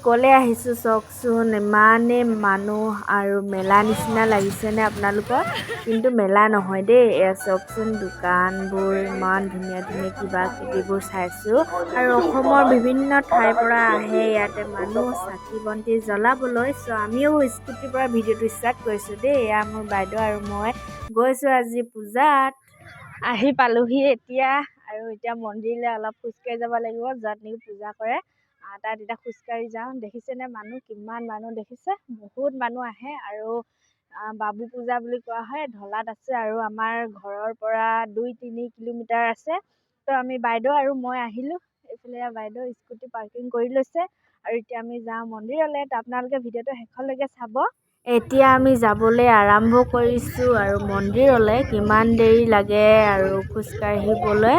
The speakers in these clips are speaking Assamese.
ক'লে আহিছোঁ চাওকচোন, ইমানেই মানুহ আৰু মেলা নিচিনা লাগিছেনে আপোনালোকৰ? কিন্তু মেলা নহয় দেই, এয়া চাওকচোন দোকানবোৰ ইমান ধুনীয়া ধুনীয়া কিবা কিবিবোৰ চাইছোঁ। আৰু অসমৰ বিভিন্ন ঠাইৰ পৰা আহে ইয়াতে মানুহ চাকি বন্তি জ্বলাবলৈ। চ' আমিও স্কুটিৰ পৰা ভিডিঅ'টো ষ্টাৰ্ট কৰিছোঁ দেই। এয়া মোৰ বাইদেউ আৰু মই গৈছোঁ আজি পূজাত। আহি পালোহি এতিয়া, আৰু এতিয়া মন্দিৰলৈ অলপ খোজকাঢ়ি যাব লাগিব, য'ত নেকি পূজা কৰে। তাত এতিয়া খোজকাঢ়ি যাওঁ। দেখিছেনে মানুহ কিমান মানুহ দেখিছে? বহুত মানুহ আহে আৰু বাবু পূজা বুলি কোৱা হয়। ঢলাত আছে আৰু আমাৰ ঘৰৰ পৰা 2-3 কিলোমিটাৰ আছে। তো আমি বাইদেউ আৰু মই আহিলোঁ। এইফালে বাইদেউ স্কুটি পাৰ্কিং কৰি লৈছে আৰু এতিয়া আমি যাওঁ মন্দিৰলৈ। তো আপোনালোকে ভিডিঅ'টো শেষলৈকে চাব। এতিয়া আমি যাবলৈ আৰম্ভ কৰিছোঁ আৰু মন্দিৰলৈ। কিমান দেৰি লাগে আৰু খোজকাঢ়িবলৈ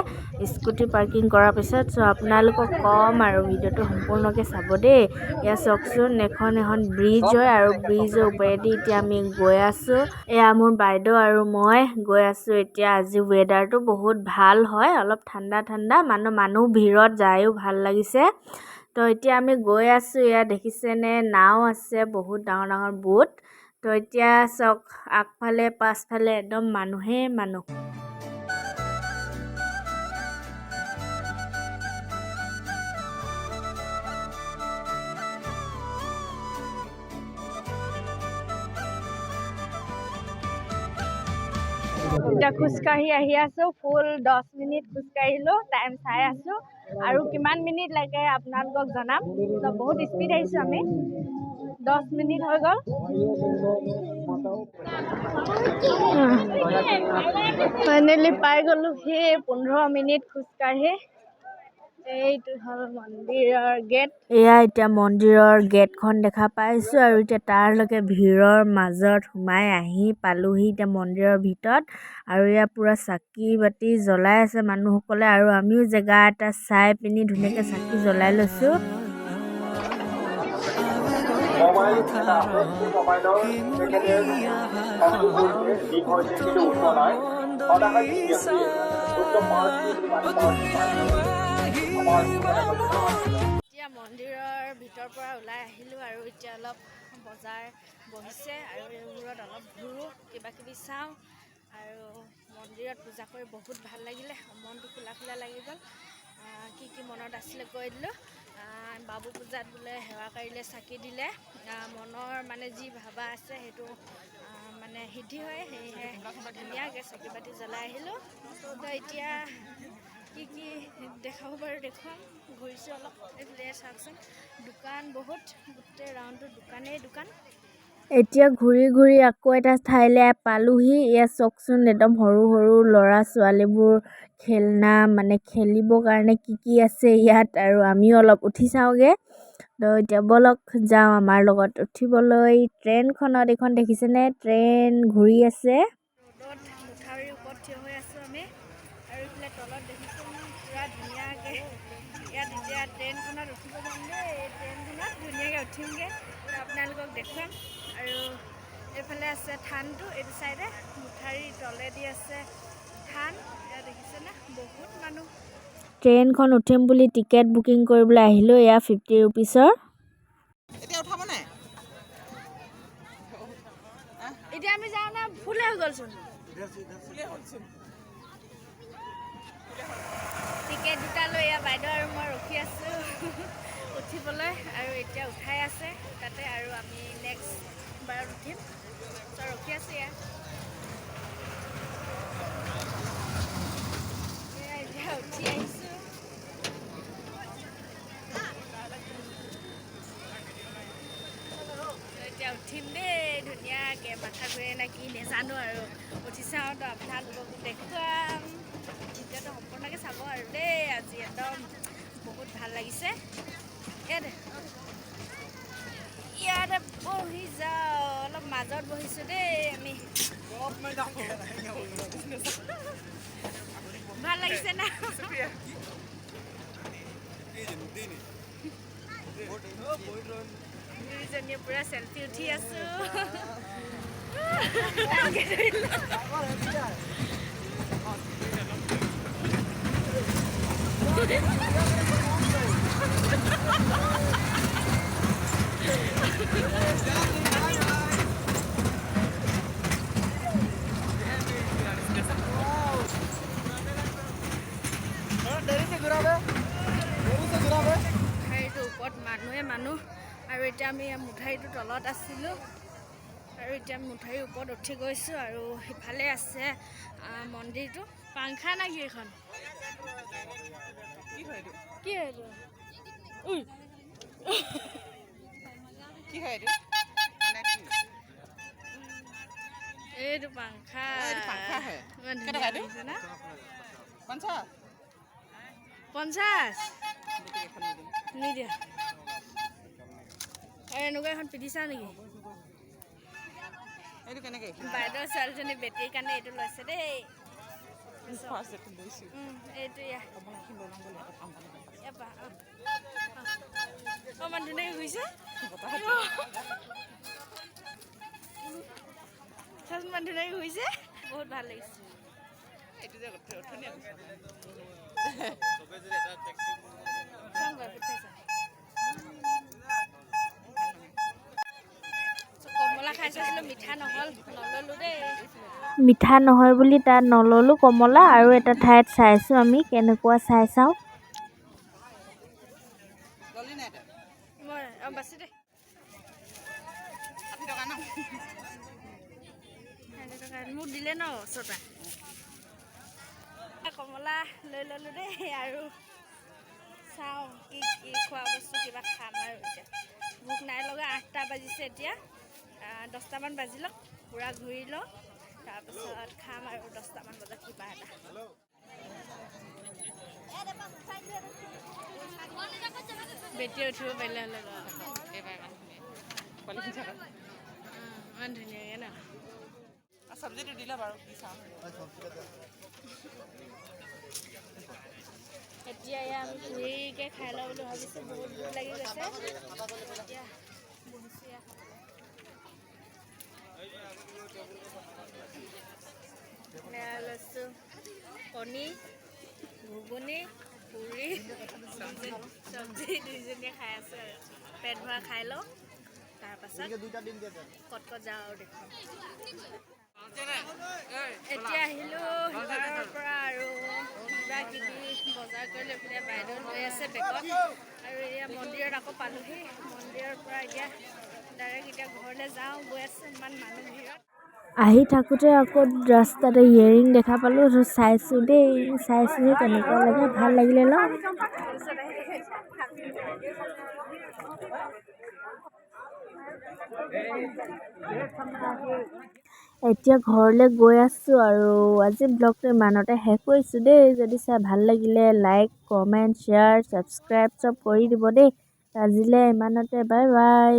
স্কুটি পাৰ্কিং কৰাৰ পিছত। চ' আপোনালোকক ক'ম আৰু ভিডিঅ'টো সম্পূৰ্ণকৈ চাব দেই। এয়া চাওকচোন এখন ব্ৰিজ হয় আৰু ব্ৰিজৰ ওপৰেদি এতিয়া আমি গৈ আছোঁ। এয়া মোৰ বাইদেউ আৰু মই গৈ আছোঁ এতিয়া। আজি ৱেডাৰটো বহুত ভাল হয়, অলপ ঠাণ্ডা ঠাণ্ডা, মানুহ ভিৰত যায়ো ভাল লাগিছে। তো এতিয়া আমি গৈ আছোঁ। এয়া দেখিছেনে নাও আছে, বহুত ডাঙৰ ডাঙৰ বোট। তো এতিয়া চাওক আগফালে পাছফালে একদম মানুহেই মানুহ। এতিয়া খোজকাঢ়ি আহি আছোঁ, ফুল 10 মিনিট খোজকাঢ়িলোঁ, টাইম চাই আছোঁ আৰু কিমান মিনিট লাগে আপোনালোকক জনাম। তো বহুত স্পীড আহিছোঁ আমি, 10 মিনিট হৈ গ'ল। ফাইনেলি পাই গ'লোঁ সেই 15 মিনিট খোজকাঢ়ি। এইটো হ'ল মন্দিৰৰ গেট। এয়া এতিয়া মন্দিৰৰ গেটখন দেখা পাইছোঁ আৰু এতিয়া তাৰলৈকে ভিৰৰ মাজত সোমাই আহি পালোহি এতিয়া মন্দিৰৰ ভিতৰত। আৰু এয়া পুৰা চাকি বাতি জ্বলাই আছে মানুহসকলে আৰু আমিও জেগা এটা চাই পিনি ধুনীয়াকৈ চাকি জ্বলাই লৈছোঁ। এতিয়া মন্দিৰৰ ভিতৰৰ পৰা ওলাই আহিলোঁ আৰু এতিয়া অলপ বজাৰ বহিছে আৰু এইবোৰত অলপ ঘূৰোঁ, কিবা কিবি চাওঁ। আৰু মন্দিৰত পূজা কৰি বহুত ভাল লাগিলে, মনটো খোলা খোলা লাগি গ'ল। কি কি মনত আছিলে কৈ দিলোঁ। বাবু পূজাত বোলে সেৱা কৰিলে, চাকি দিলে মনৰ মানে যি ভাবা আছে সেইটো মানে সিদ্ধি হয়। সেয়েহে ধুনীয়াকৈ চাকি বাতি জ্বলাই আহিলোঁ। তো এতিয়া কি কি দেখাব বাৰু দেখুৱাম, ঘূৰিছোঁ অলপ। এইফালে চাওকচোন দোকান বহুত, গোটেই ৰাউণ্ডটো দোকানেই দোকান। এতিয়া ঘূৰি ঘূৰি আকৌ এটা ঠাইলৈ পালোহি। ইয়াত চাওকচোন একদম সৰু সৰু ল'ৰা ছোৱালীবোৰ খেলনা মানে খেলিবৰ কাৰণে কি কি আছে ইয়াত, আৰু আমিও অলপ উঠি চাওঁগৈ। তো এতিয়া ব'লক যাওঁ আমাৰ লগত উঠিবলৈ ট্ৰেইনখনত। এইখন দেখিছেনে ট্ৰেইন ঘূৰি আছে। ৰ'দত মুঠাৰিৰ ওপৰত থিয় হৈ আছোঁ আমি, আৰু এইফালে তলত দেখিছোঁ পুৰা ধুনীয়াকৈ। ইয়াত এতিয়া ট্ৰেইনখনত উঠিব যাম দেই, এই ট্ৰেইনখনত ধুনীয়াকৈ উঠিমগৈ, আপোনালোকক দেখুৱাম। আৰু এইফালে আছে থানটো, এইটো চাইডে মুঠাৰি তলেদি আছে থান। এয়া দেখিছেনে বহুত মানুহ। ট্ৰেইনখন উঠিম বুলি টিকেট বুকিং কৰিবলৈ আহিলোঁ। এয়া 50 ৰুপিছৰ। এতিয়া আমি যাওঁ না, ফুলে হৈ গ'লচোন। টিকেট দুটা লৈ এয়া বাইদেউ আৰু মই ৰখি আছোঁ উঠিবলৈ, আৰু এতিয়া উঠাই আছে তাতে, আৰু আমি নেক্সট বাৰত উঠিম। তো ৰখি আছোঁ এয়া এতিয়া উঠি আহিছোঁ। এতিয়া উঠিম দেই ধুনীয়াকৈ, মাথা ঘূৰে নে কি নেজানো আৰু উঠি চাওঁ। তো আপোনালোককো দেখুৱাম, ভিডিঅ'টো সম্পূৰ্ণকৈ চাব আৰু দেই। আজি একদম বহুত ভাল লাগিছে। ইয়াতে বহি যাওঁ, অলপ মাজত বহিছোঁ দেই আমি। ভাল লাগিছে না? দুইজনীয়ে পুৰা চেল্ফি উঠি আছোঁ। আৰু এতিয়া আমি মুঠাৰিটোৰ তলত আছিলোঁ আৰু এতিয়া মুঠাৰিৰ ওপৰত উঠি গৈছোঁ আৰু সিফালে আছে মন্দিৰটো। পাংখা না কি এখন? কি হয় এইটো? উই কি হয় এইটো? এইটো পাংখা। এইটো পাংখা হয়। ইমান কেই ধুনীয়া টকা এইটো? লাগিছে না? 50? 50 বেটেৰী এখন নিদিম। নিদিয়া। আৰু এনেকুৱা এখন পিন্ধিছা নেকি? এইটো কেনেকৈ? বাইদেউ ছোৱালীজনী বেটীৰ কাৰণে এইটো লৈছে দেই। ফাৰ্ষ্ট এইটো লৈছোঁ। এইটো ইয়াৰ অকণমান লৈ ল'ম বুলি এটা কাম পালে। ইয়াৰপা অকণমান ধুনীয়াকৈ ঘূৰিছে। ইমান ধুনীয়াকৈ ঘূৰিছে, বহুত ভাল লাগিছে। এইটো যে ধুনীয়া কমলা খাই চাইছিলোঁ, মিঠা নহ'ল, নল'লোঁ দেই। মিঠা নহয় বুলি তাত নল'লোঁ কমলা। আৰু এটা ঠাইত চাইছোঁ আমি, কেনেকুৱা চাই চাওঁ। ললি নাই তই? মই বাছি দে 60 টকা ন? 60 টকা মোক দিলে ন ওচৰপা। কমলা লৈ ল'লোঁ দেই আৰু চাওঁ কি কি খোৱা বস্তু কিবা খাম আৰু এতিয়া ভোক নাই লগা। 8টা বাজিছে এতিয়া, 10টামান বাজিলক। পূৰা ঘূৰি লওঁ, তাৰপিছত খাম আৰু 10টামান বজাত কিবা এটা। বেটিয়ে উঠিব পাৰিলে হ'লে এইবাৰ ইমান ধুনীয়া কোৱালিটি থকা। ইমান ধুনীয়াকৈ ন? চব্জিটো দিলে বাৰু কি চাওঁ। এতিয়া এয়া আমি পুৰিকৈ খাই লওঁ বুলি ভাবিছোঁ, বহুত ভোক লাগি গৈছে। এতিয়া বহিছোঁ এয়া খাবলৈ। লৈছোঁ কণী, ঘুগুনি, পুৰি, চব্জি দুইজনীয়ে খাই আছোঁ আৰু পেট ভৰা খাই লওঁ। তাৰপাছত ক'ত যাওঁ আৰু দেখোন। এতিয়া আহিলোঁ সিবাৰৰ পৰা আৰু কিবা কিবি বজাৰ কৰি লৈ পেলাই বাইদেউ লৈ আছে বেগত। আৰু এতিয়া মন্দিৰত আকৌ পালোহি। মন্দিৰৰ পৰা এতিয়া ডাইৰেক্ট এতিয়া ঘৰলৈ যাওঁ, গৈ আছোঁ ইমান মানুহ ভিৰত। আহি থাকোঁতে আকৌ ৰাস্তাতে ইয়েৰিং দেখা পালোঁ, চাইছোঁ দেই। চাইছোঁহে কেনেকুৱা লাগে, ভাল লাগিলে ন? এতিয়া ঘৰলৈ গৈ আছোঁ আৰু আজি ব্লগটো ইমানতে শেষ কৰিছোঁ দেই। যদি চাই ভাল লাগিলে লাইক, কমেণ্ট, শ্বেয়াৰ, ছাবস্ক্ৰাইব চব কৰি দিব দেই। আজিলৈ ইমানতে, বাই বাই।